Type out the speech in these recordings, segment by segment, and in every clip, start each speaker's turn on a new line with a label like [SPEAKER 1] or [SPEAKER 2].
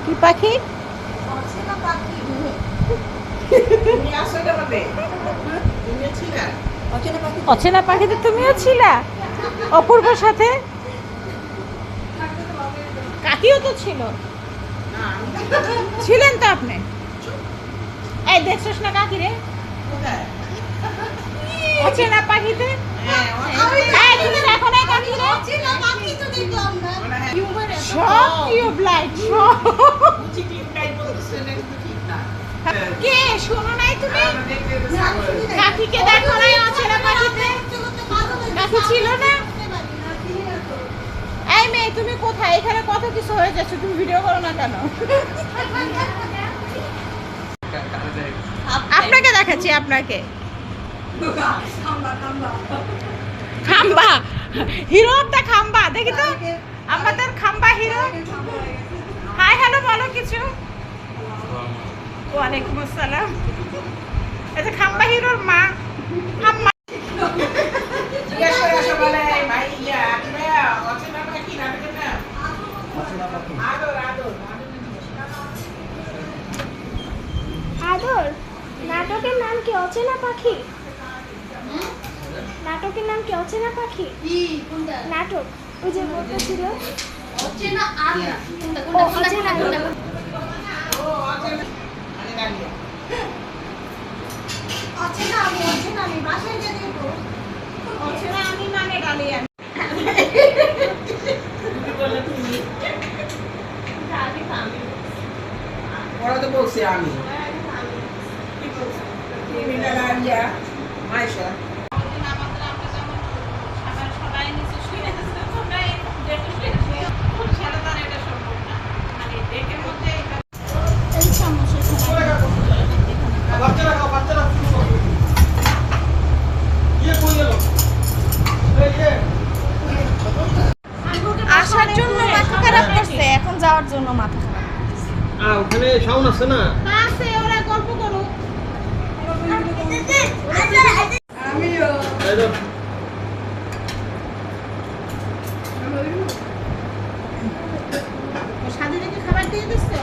[SPEAKER 1] কি পাখি? অচেনা পাখিতে তুমিও ছিলা অপূর্বর সাথে? কাকিও তো ছিল। ছিলেন তো আপনি? এই দেখছিস না কাকি রে অচেনা পাখিতে? এই তুমি দেখো না কাকি রে? সব টিউবলাইট সব। কে শোনো নাই তুমি? কাকিকে দেখো নাই অচেনা পাখিতে? কাকি ছিল না? এই মেয়ে তুমি কোথায়? এখানে কত কিছু হয়ে যাচ্ছে, তুমি ভিডিও করো না কেন? আপনাকে দেখাচ্ছি, আপনাকে। খাম্বা হিরো অফ দ্য খাম্বা, দেখি তো আমাদের খাম্বা হিরো। হাই হ্যালো বলো কিছু। ওয়ালাইকুম আসসালাম। এটা খাম্বা হিরোর মা। আম্মা
[SPEAKER 2] আদর, নাটকের নাম কি অচেনা পাখি? নাটকের নাম কি অচেনা পাখি? নাটক ওই যে বলতে ছিল অচেনা আদর। ও অচেনা আদর। অচেনা আমি বাসায় গিয়ে দেখো।
[SPEAKER 1] অচেনা আমি মানে ডালিয়া।
[SPEAKER 3] ওরা তো বলছি আমি মাইশা
[SPEAKER 1] সবাই নিচে শুয়ে আছে, তোমরা এই ডেকে শুয়ে ছেড়ে দাও, এটা সম্ভব না। মানে ডেকের মধ্যে
[SPEAKER 2] এই সমস্যা
[SPEAKER 3] বাচ্চারা খাও, বাচ্চারা ইয়ে কই গেল
[SPEAKER 2] আসার জন্য মাথা খারাপ করছে, এখন যাওয়ার জন্য মাথা খারাপ।
[SPEAKER 3] ওখানে সাউন্ড আছে না?
[SPEAKER 1] আছে, ওরা গল্প করুক।
[SPEAKER 2] আমিও
[SPEAKER 3] এই তো
[SPEAKER 1] স্বাধীনকে খাবার দিয়ে দিচ্ছে।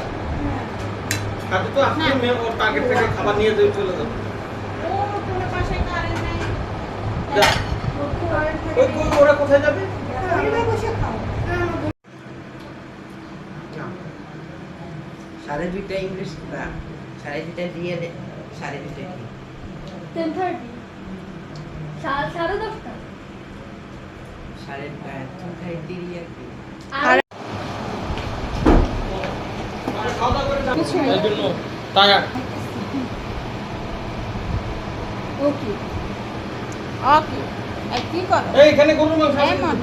[SPEAKER 3] সাথে তো আপনি ওর টার্গেট থেকে খাবার নিয়ে দিয়ে চলে যাবে।
[SPEAKER 1] ও কোনো বাসায় কারেন্ট নাই।
[SPEAKER 3] যা ওই কই ওরা কোথায় যাবে?
[SPEAKER 2] বসে খাও।
[SPEAKER 4] সাড়ে দুইটা ইংলিশ না, সাড়ে দুইটা দিয়ে সাড়ে দুইটা কি
[SPEAKER 2] 10:30 সাড়ে 10টা
[SPEAKER 4] সাড়ে দুটায় দিয়ে আর কি
[SPEAKER 3] খাওয়া দাওয়া করে যাবে এই জন্য টায়ার্ড।
[SPEAKER 2] ওকে
[SPEAKER 1] ওকে, এই কি করো?
[SPEAKER 3] এই এখানে গরুর মাংস আছে।
[SPEAKER 1] এমন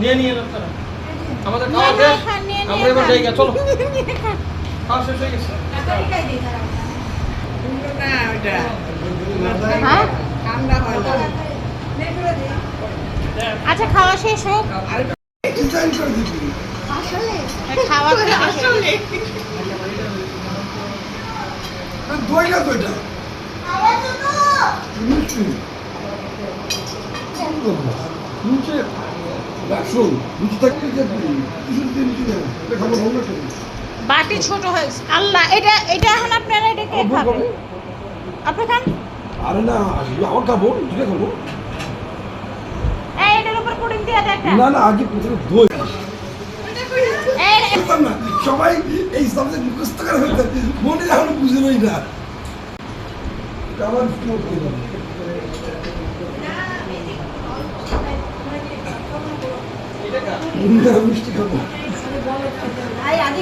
[SPEAKER 3] নিয়ে নিয়ে আপনারা আমাদের খাওয়া শেষ, আমরা এবার যাই গা, চলো খাওয়া শেষ হয়ে গেছে।
[SPEAKER 1] হ্যাঁ আচ্ছা, খাওয়া শেষ হোক।
[SPEAKER 2] আসলে
[SPEAKER 1] খাওয়া শেষ হোক।
[SPEAKER 5] দইটা দইটা নিচে রাখুন, নিচে থাকতে খাবার ভালো লাগে।
[SPEAKER 1] বাটি ছোট হয়েছে। আল্লাহ, এটা এটা এখন আপনারা এটা কে খাবেন? আপনি খান।
[SPEAKER 5] আরে না, আমার খাবো, দুটো খাবো।
[SPEAKER 1] এই এটার উপর পুডিং দিয়ে দেখেন।
[SPEAKER 5] না না, আগে প্রথমে দই
[SPEAKER 1] এই
[SPEAKER 5] খেতাম না, সবাই এই সাবজেক্ট মুখস্থ করে ফেলতে, মনে এখনো বুঝলোই না। আমার মিষ্টি খাবো।